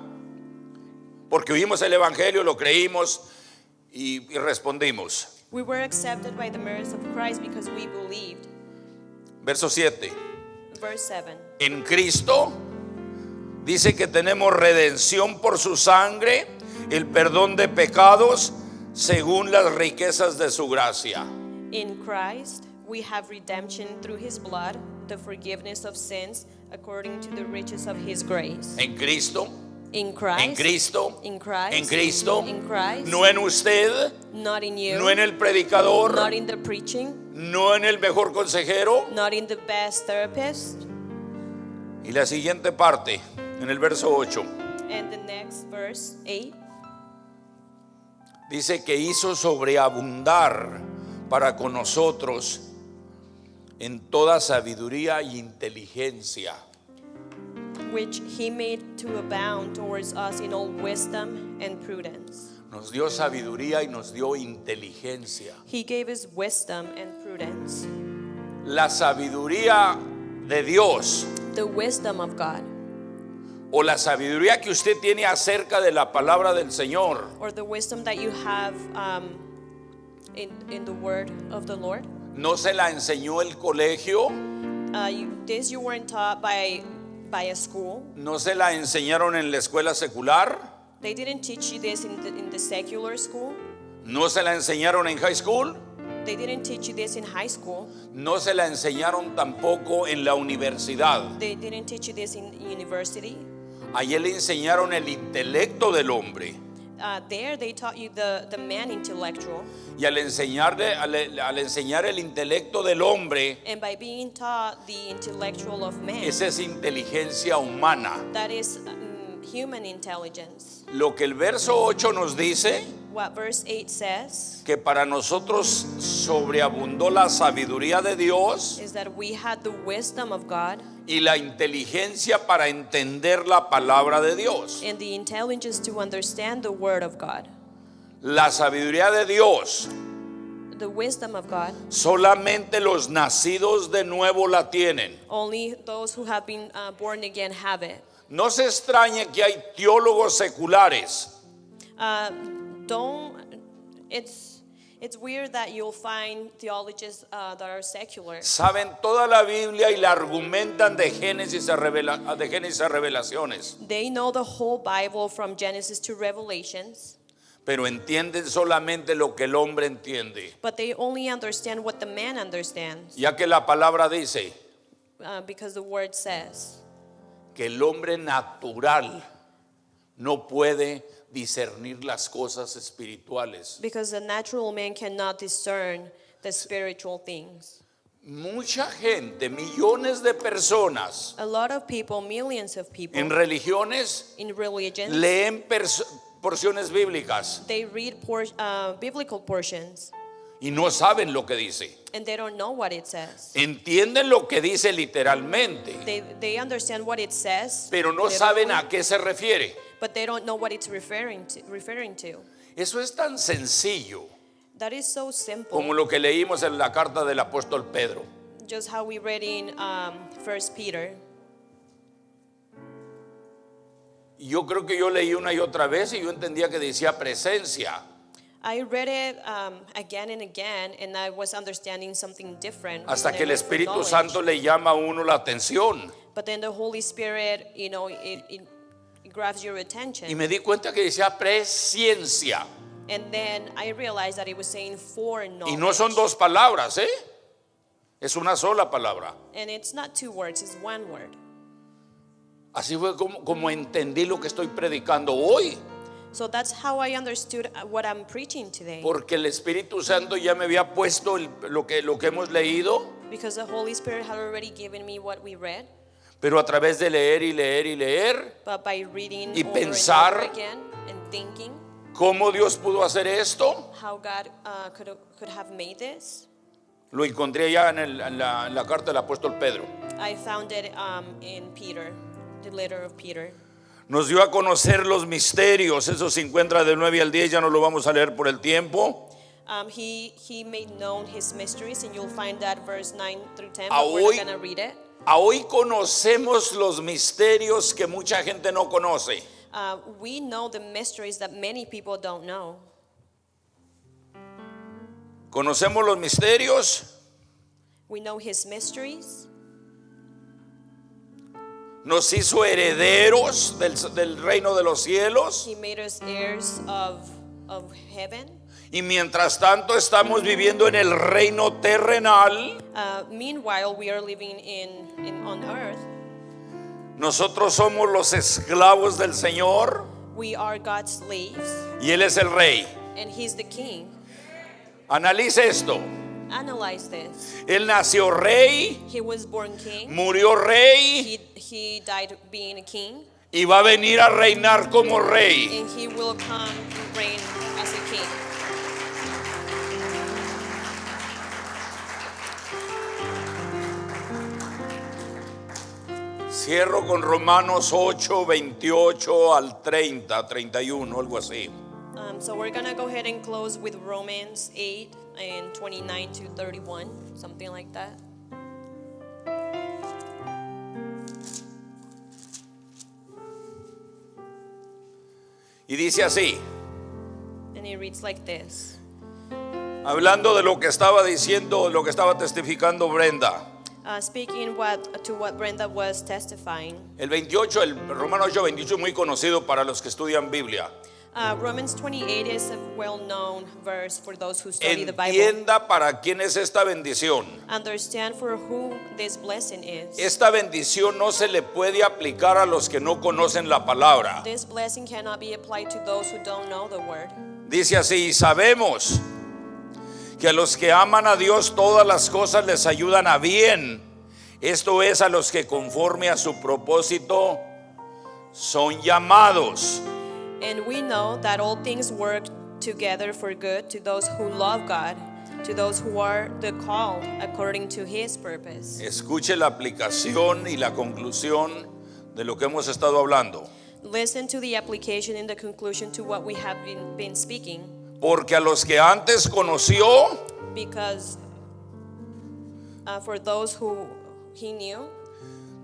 Porque oímos el Evangelio, lo creímos y respondimos. We were accepted by the merits of Christ because we believed. Verso 7. Verse 7. En Cristo dice que tenemos redención por su sangre, el perdón de pecados según las riquezas de su gracia. In Christ, we have redemption through His blood, the forgiveness of sins according to the riches of His grace. En Cristo In Christ. En Cristo. In Christ. En Cristo. In Christ. No en usted. Not in you. No en el predicador. Not in the preaching. No en el mejor consejero. Not in the best therapist. Y la siguiente parte, en el verso 8. And the next verse 8. Dice que hizo sobreabundar para con nosotros en toda sabiduría y inteligencia. Which he made to abound towards us in all wisdom and prudence. Nos dio sabiduría y nos dio inteligencia. He gave us wisdom and prudence. La sabiduría de Dios The wisdom of God, o la sabiduría que usted tiene acerca de la palabra del Señor or the wisdom that you have in the word of the Lord. no se la enseñó el colegio, This you weren't taught by a school. no se la enseñaron en la escuela secular, They didn't teach you this in the secular school. no se la enseñaron en high school, They didn't teach you this in high school. no se la enseñaron tampoco en la universidad. They didn't teach you this in university. Allí le enseñaron el intelecto del hombre. There they taught you the man intellectual. Y al enseñar el intelecto del hombre, And by being taught the intellectual of man, esa es inteligencia humana. that is human intelligence. Lo que el verso 8 nos dice, What verse 8 says que para nosotros sobreabundó la sabiduría de Dios is that we had the wisdom of God y la inteligencia para entender la palabra de Dios. and the intelligence to understand the word of God. La sabiduría de Dios The wisdom of God, solamente los nacidos de nuevo la tienen. only those who have been born again have it. No se extrañe que hay teólogos seculares It's weird that you'll find theologians that are secular. saben toda la Biblia y la argumentan de Génesis a Revelaciones, They know the whole Bible from Genesis to Revelations, pero entienden solamente lo que el hombre entiende, but they only understand what the man understands, ya que la palabra dice because the word says que el hombre natural no puede discernir las cosas espirituales. because the natural man cannot discern the spiritual things. Mucha gente, millones de personas A lot of people, millions of people en religiones in religion, leen porciones bíblicas they read biblical portions y no saben lo que dice. and they don't know what it says. Entienden lo que dice literalmente, They understand what it says, pero no saben a qué se refiere. but they don't know what it's referring to. Eso es tan sencillo That is so simple. como lo que leímos en la carta del apóstol Pedro. Just how we read in 1 Peter. Yo creo que yo leí una y otra vez y yo entendía que decía presencia. I read it again and again, and I was understanding something different. Hasta when I que el read for Espíritu knowledge. Santo le llama a uno la atención. But then the Holy Spirit, it grabs your attention. Y me di cuenta que decía presciencia. And then I realized that it was saying for knowledge. Y no son dos palabras, ¿eh? Es una sola palabra. And it's not two words, it's one word. Así fue como entendí lo que estoy predicando hoy. So that's how I understood what I'm preaching today. Porque el Espíritu Santo ya me había puesto lo que hemos leído, Because the Holy Spirit had already given me what we read. pero a través de leer y leer y leer, But by reading Y over pensar, and over again and thinking ¿cómo Dios pudo hacer esto? how God could have made this, Lo encontré ya en la carta del apóstol Pedro. I found it in Peter, the letter of Peter. Nos dio a conocer los misterios, eso se encuentra del 9 al 10, ya no lo vamos a leer por el tiempo. He made known his mysteries, and you'll find that verse 9 through 10, A but we're hoy- not going to read it. Hoy conocemos los misterios que mucha gente no conoce. We know the mysteries that many people don't know. Conocemos los misterios, We know his mysteries. nos hizo herederos del reino de los cielos. He made us heirs of heaven. Y mientras tanto estamos viviendo en el reino terrenal. Meanwhile, we are living on earth. Nosotros somos los esclavos del Señor We are God's slaves, y Él es el rey. and He's the king. Analice esto. Analyze this. Él nació rey, He was born king. murió rey He died being a king, y va a venir a reinar como rey. and He will come and reign as a king. Cierro con Romanos 8, 28 al 30, 31, algo así. So we're gonna go ahead and close with Romans 8 and 29 to 31, something like that. Y dice así, And it reads like this. hablando de lo que estaba diciendo, lo que estaba testificando Brenda. Speaking to what Brenda was testifying, El 28, el Romanos 8, 28 es muy conocido para los que estudian Biblia. Romans 28 is a well-known verse for those who study the Bible. Entienda para quién es esta bendición. Understand for who this blessing is. Esta bendición no se le puede aplicar a los que no conocen la palabra. This blessing cannot be applied to those who don't know the word. Dice así, y sabemos que a los que aman a Dios todas las cosas les ayudan a bien. Esto es, a los que conforme a su propósito son llamados. And we know that all things work together for good to those who love God, to those who are the called according to His purpose. Escuche la aplicación y la conclusión de lo que hemos estado hablando. Listen to the application and the conclusion to what we have been speaking. Porque a los que antes conoció, Because for those who He knew,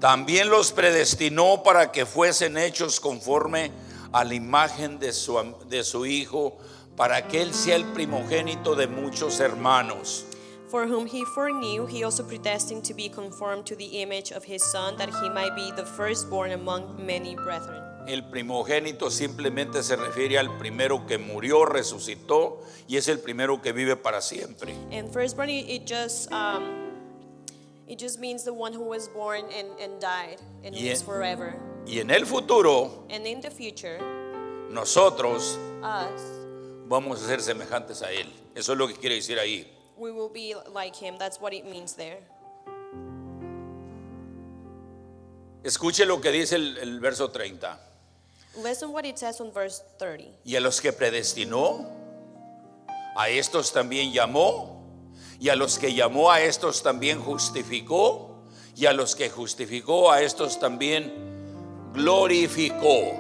también los predestinó para que fuesen hechos conforme a la imagen de su Hijo, para que Él sea el primogénito de muchos hermanos. for whom He foreknew, He also predestined to be conformed to the image of His Son, that He might be the firstborn among many brethren. El primogénito simplemente se refiere al primero que murió, resucitó y es el primero que vive para siempre. And firstborn, it just means the one who was born and died and lives forever. Y en el futuro, And in the future, nosotros us, vamos a ser semejantes a Él. Eso es lo que quiere decir ahí. we will be like Him. That's what it means there. Escuche lo que dice el verso 30. Listen what it says on verse 30. Y a los que predestinó, a estos también llamó, y a los que llamó, a estos también justificó, y a los que justificó, a estos también glorificó.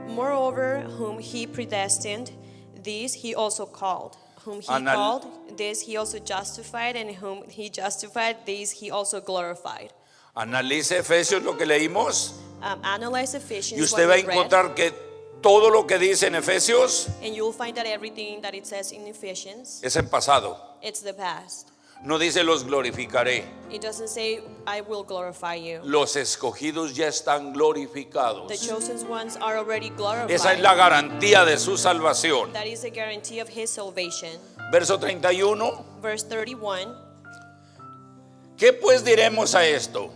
Moreover, whom He predestined, these He also called. Whom He called, this He also justified, and whom He justified, these He also glorified. Analice Efesios, lo que leímos, Analyze Ephesians, y usted what va a we read, encontrar que todo lo que dice en Efesios and you'll find that everything that it says in Ephesians, es en pasado. it's the past. No dice los glorificaré. It doesn't say, I will glorify you. Los escogidos ya están glorificados. The chosen ones are already glorified. Esa es la garantía de su salvación. That is a guarantee of His salvation. Verso 31. Verse 31. ¿Qué pues diremos a esto?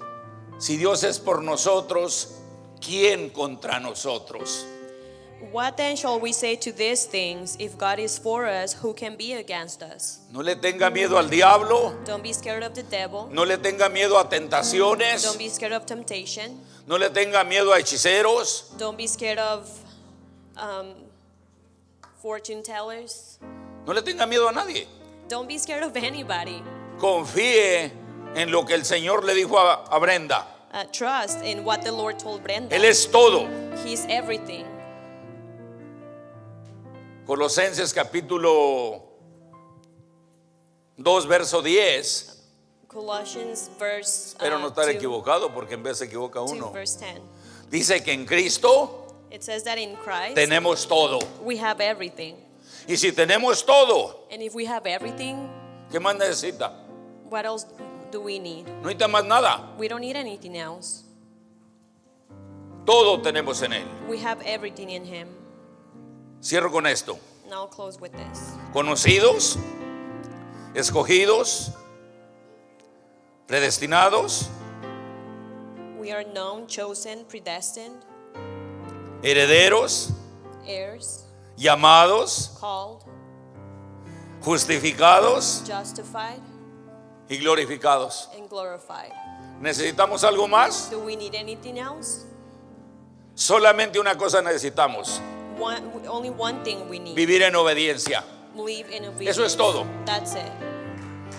Si Dios es por nosotros, ¿quién contra nosotros? What then shall we say to these things? If God is for us, who can be against us? No le tenga miedo al diablo, Don't be scared of the devil. no le tenga miedo a Don't tentaciones, be scared of temptation. no le tenga miedo a hechiceros, Don't be scared of fortune tellers. no le tenga miedo a nadie. Don't be scared of anybody. Confíe en lo que el Señor le dijo a Brenda. Trust in what the Lord told Brenda. Él es todo. He's everything. Colosenses capítulo 2 verso 10. Colossians verse Espero no estar 2, equivocado, porque en vez se equivoca 2 uno. verse 10. Dice que en Cristo It says that in Christ tenemos todo. we have everything. Y si tenemos todo, And if we have everything, ¿qué más necesita? what else do we need? No necesita más nada. We don't need anything else. Todo tenemos en Él. We have everything in Him. Cierro con esto. Now I'll close with this. Conocidos, escogidos, predestinados, We We are known, chosen, predestined, herederos, heirs, llamados, called, justificados justified, y glorificados. and glorified. ¿Necesitamos algo más? Do we need anything else? Solamente una cosa necesitamos: Only one thing we need. vivir en obediencia. Live in obedience. Eso es todo. That's it.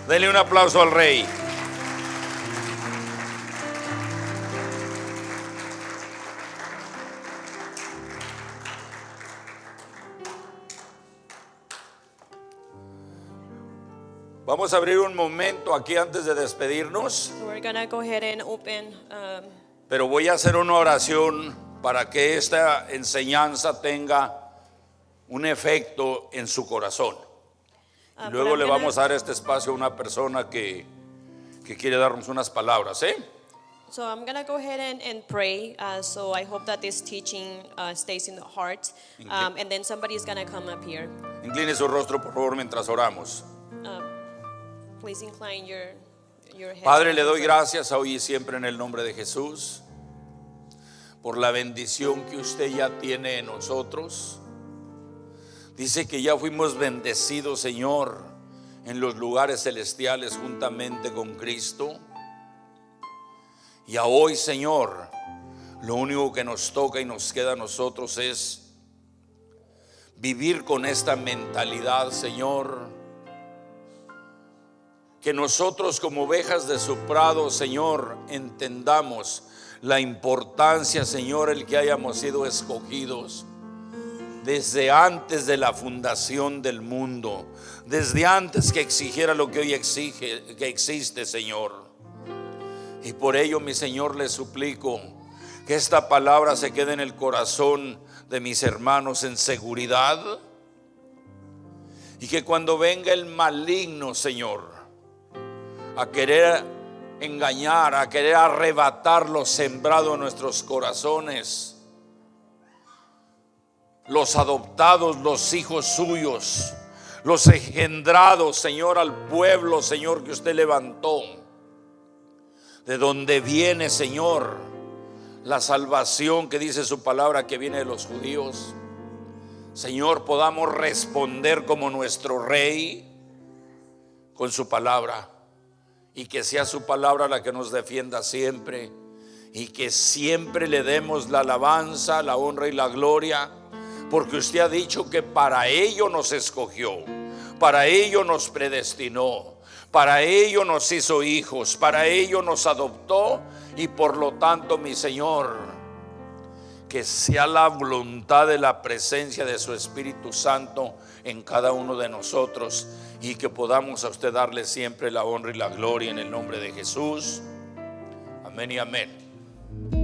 Denle un aplauso al Rey. Vamos a abrir un momento aquí antes de despedirnos, So we're gonna go ahead and open. pero voy a hacer una oración para que esta enseñanza tenga un efecto en su corazón. Y but luego I'm le gonna- vamos a dar este espacio a una persona que quiere darnos unas palabras, ¿eh? So I'm gonna go ahead and pray. So I hope that this teaching stays in the heart. And then somebody is gonna come up here. Incline su rostro, por favor, mientras oramos. Please incline your head. Padre, le doy gracias hoy y siempre en el nombre de Jesús por la bendición que usted ya tiene en nosotros. Dice que ya fuimos bendecidos, Señor, en los lugares celestiales juntamente con Cristo. Y a hoy, Señor, lo único que nos toca y nos queda a nosotros es vivir con esta mentalidad, Señor. Que nosotros como ovejas de su prado, Señor, entendamos la importancia, Señor, el que hayamos sido escogidos desde antes de la fundación del mundo, desde antes que exigiera lo que hoy exige, que existe, Señor. Y por ello, mi Señor, le suplico que esta palabra se quede en el corazón de mis hermanos en seguridad, y que cuando venga el maligno, Señor, a querer engañar, a querer arrebatar lo sembrado en nuestros corazones, los adoptados, los hijos suyos, los engendrados, Señor, al pueblo, Señor, que usted levantó, de donde viene, Señor, la salvación que dice su palabra que viene de los judíos. Señor, podamos responder como nuestro Rey con su palabra, y que sea su palabra la que nos defienda siempre, y que siempre le demos la alabanza, la honra y la gloria, porque usted ha dicho que para ello nos escogió, para ello nos predestinó, para ello nos hizo hijos, para ello nos adoptó. Y por lo tanto, mi Señor, que sea la voluntad de la presencia de su Espíritu Santo en cada uno de nosotros, y que podamos a usted darle siempre la honra y la gloria en el nombre de Jesús. Amén y amén.